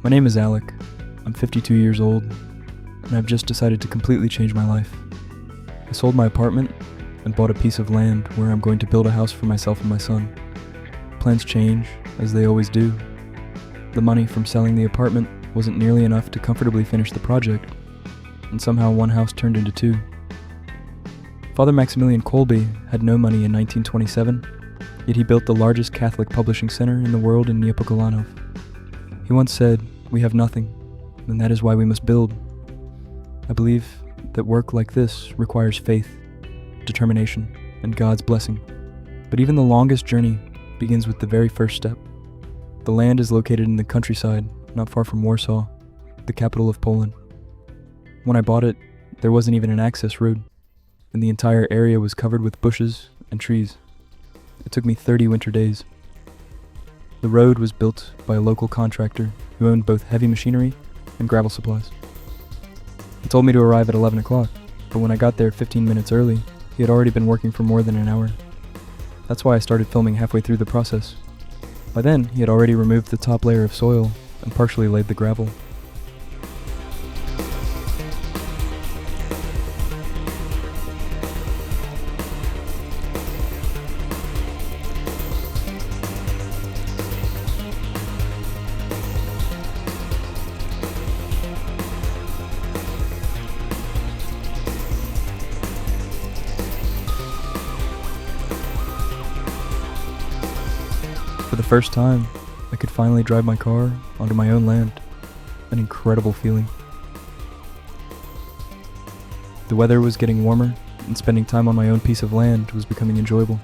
My name is Alec. I'm 52 years old, and I've just decided to completely change my life. I sold my apartment and bought a piece of land where I'm going to build a house for myself and my son. Plans change, as they always do. The money from selling the apartment wasn't nearly enough to comfortably finish the project, and somehow one house turned into two. Father Maximilian Kolbe had no money in 1927, yet he built the largest Catholic publishing center in the world in Niepokalanów. He once said, "We have nothing, and that is why we must build." I believe that work like this requires faith, determination, and God's blessing. But even the longest journey begins with the very first step. The land is located in the countryside, not far from Warsaw, the capital of Poland. When I bought it, there wasn't even an access road, and the entire area was covered with bushes and trees. It took me 30 winter days. The road was built by a local contractor who owned both heavy machinery and gravel supplies. He told me to arrive at 11 o'clock, but when I got there 15 minutes early, he had already been working for more than an hour. That's why I started filming halfway through the process. By then, he had already removed the top layer of soil and partially laid the gravel. For the first time, I could finally drive my car onto my own land. An incredible feeling. The weather was getting warmer, and spending time on my own piece of land was becoming enjoyable.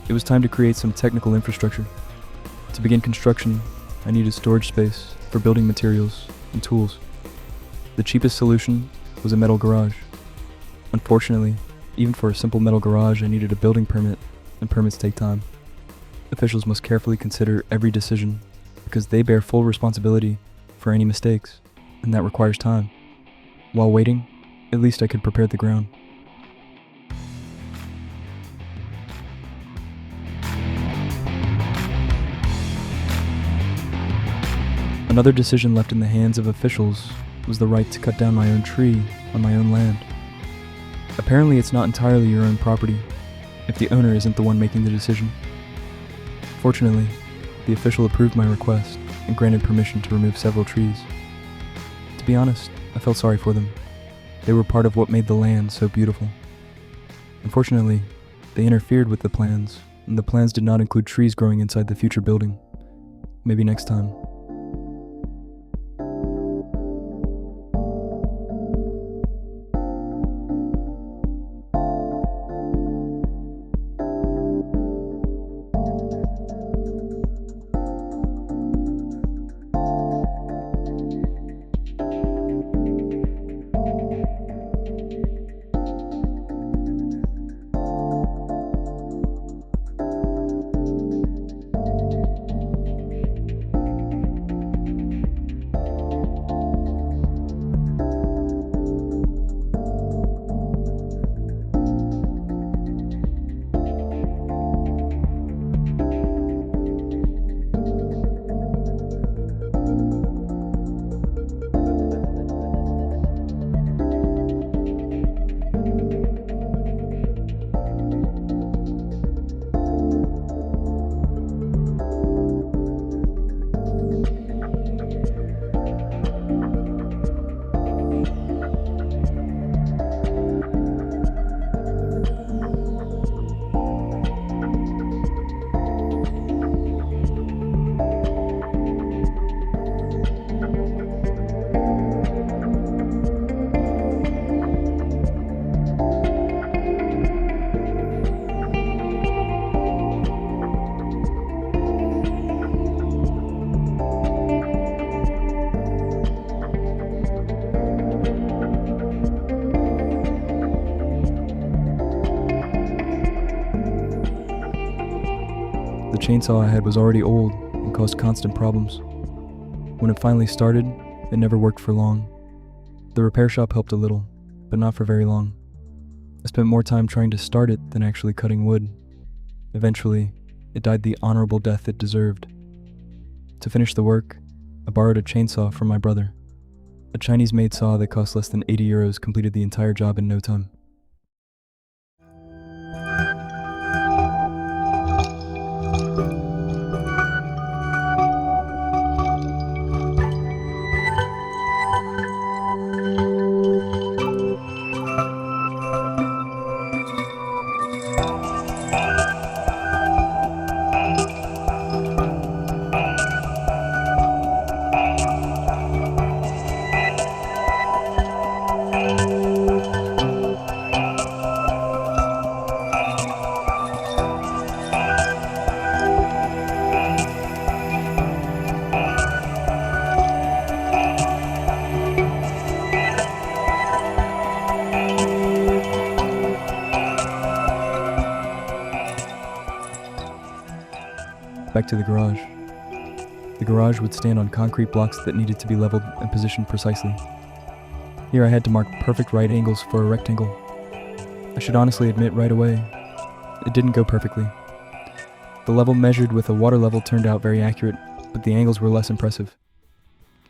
It was time to create some technical infrastructure. To begin construction, I needed storage space for building materials and tools. The cheapest solution was a metal garage. Unfortunately, even for a simple metal garage, I needed a building permit, and permits take time. Officials must carefully consider every decision because they bear full responsibility for any mistakes, and that requires time. While waiting, at least I could prepare the ground. Another decision left in the hands of officials was the right to cut down my own tree on my own land. Apparently, it's not entirely your own property if the owner isn't the one making the decision. Fortunately, the official approved my request and granted permission to remove several trees. To be honest, I felt sorry for them. They were part of what made the land so beautiful. Unfortunately, they interfered with the plans, and the plans did not include trees growing inside the future building. Maybe next time. The chainsaw I had was already old and caused constant problems. When it finally started, it never worked for long. The repair shop helped a little, but not for very long. I spent more time trying to start it than actually cutting wood. Eventually, it died the honorable death it deserved. To finish the work, I borrowed a chainsaw from my brother. A Chinese-made saw that cost less than 80 euros completed the entire job in no time. Back to the garage. The garage would stand on concrete blocks that needed to be leveled and positioned precisely. Here I had to mark perfect right angles for a rectangle. I should honestly admit right away, it didn't go perfectly. The level measured with a water level turned out very accurate, but the angles were less impressive.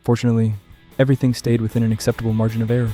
Fortunately, everything stayed within an acceptable margin of error.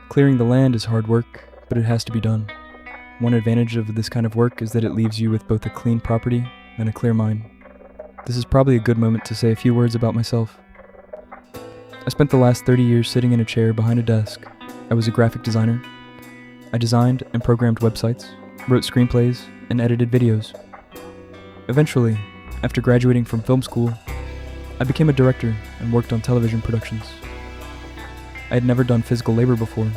Clearing the land is hard work, but it has to be done. One advantage of this kind of work is that it leaves you with both a clean property and a clear mind. This is probably a good moment to say a few words about myself. I spent the last 30 years sitting in a chair behind a desk. I was a graphic designer. I designed and programmed websites, wrote screenplays, and edited videos. Eventually, after graduating from film school, I became a director and worked on television productions. I had never done physical labor before,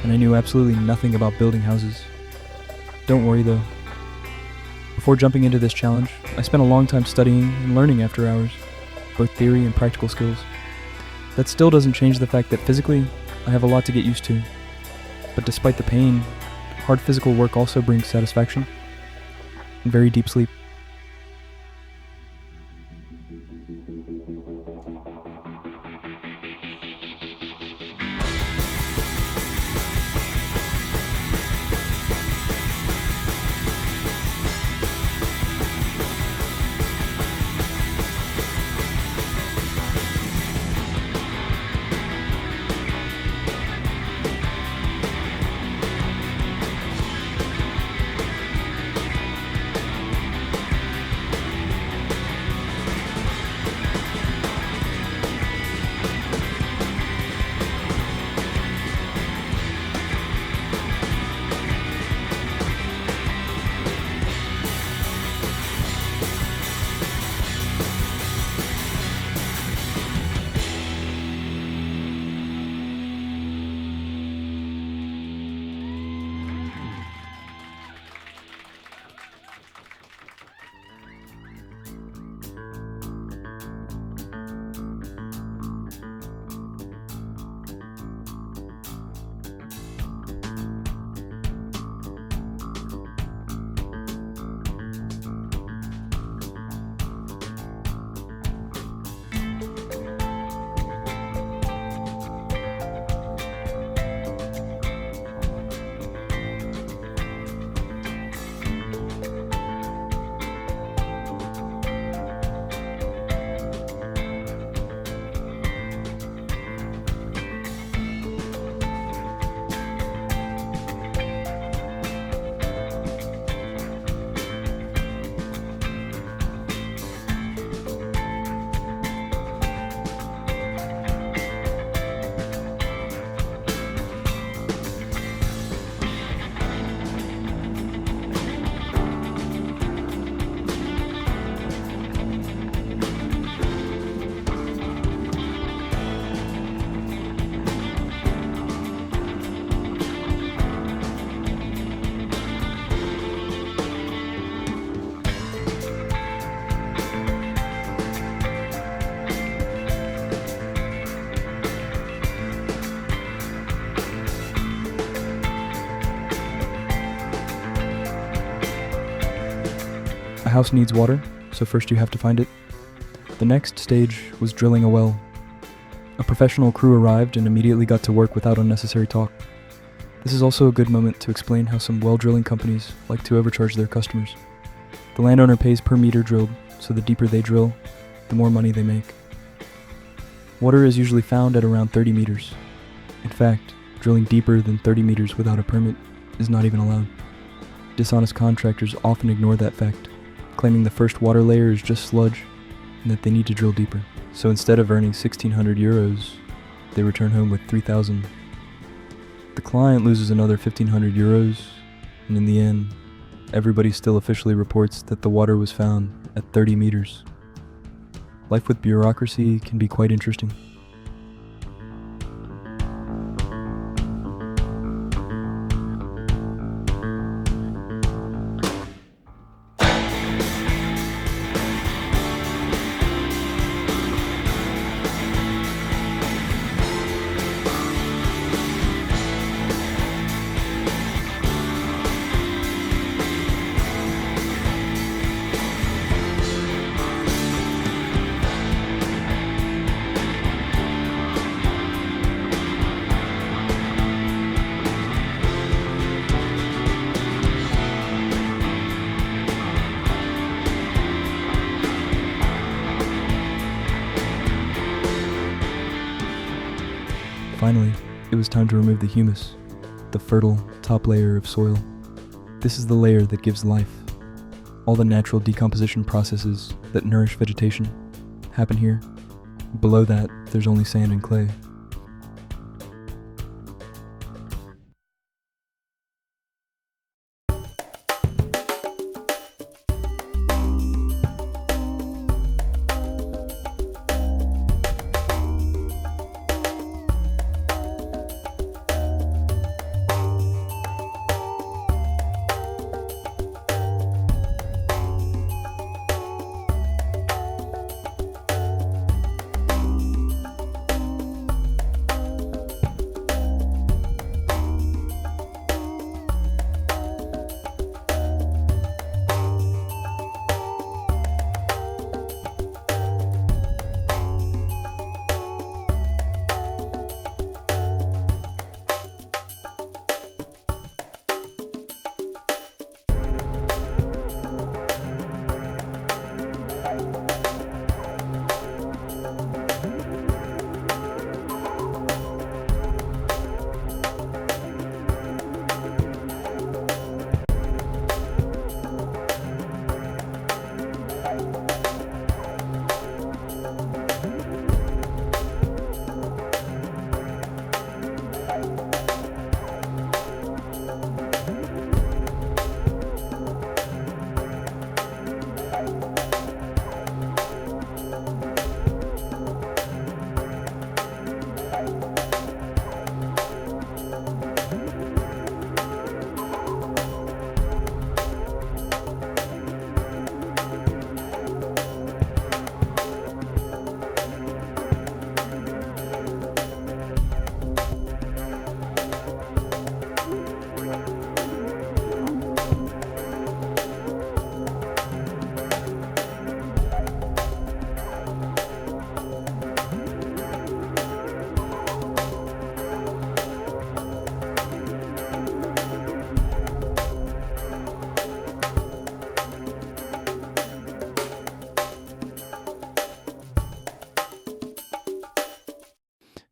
and I knew absolutely nothing about building houses. Don't worry though. Before jumping into this challenge, I spent a long time studying and learning after hours, both theory and practical skills. That still doesn't change the fact that physically, I have a lot to get used to. But despite the pain, hard physical work also brings satisfaction and very deep sleep. A house needs water, so first you have to find it. The next stage was drilling a well. A professional crew arrived and immediately got to work without unnecessary talk. This is also a good moment to explain how some well drilling companies like to overcharge their customers. The landowner pays per meter drilled, so the deeper they drill, the more money they make. Water is usually found at around 30 meters. In fact, drilling deeper than 30 meters without a permit is not even allowed. Dishonest contractors often ignore that fact, claiming the first water layer is just sludge and that they need to drill deeper. So instead of earning 1,600 euros, they return home with 3,000. The client loses another 1,500 euros, and in the end, everybody still officially reports that the water was found at 30 meters. Life with bureaucracy can be quite interesting. Finally, it was time to remove the humus, the fertile top layer of soil. This is the layer that gives life. All the natural decomposition processes that nourish vegetation happen here. Below that, there's only sand and clay.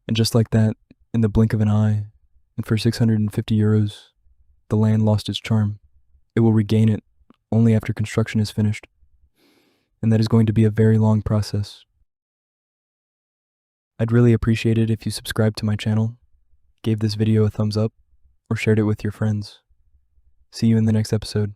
And just like that, in the blink of an eye, and for 650 euros, the land lost its charm. It will regain it only after construction is finished. And that is going to be a very long process. I'd really appreciate it if you subscribed to my channel, gave this video a thumbs up, or shared it with your friends. See you in the next episode.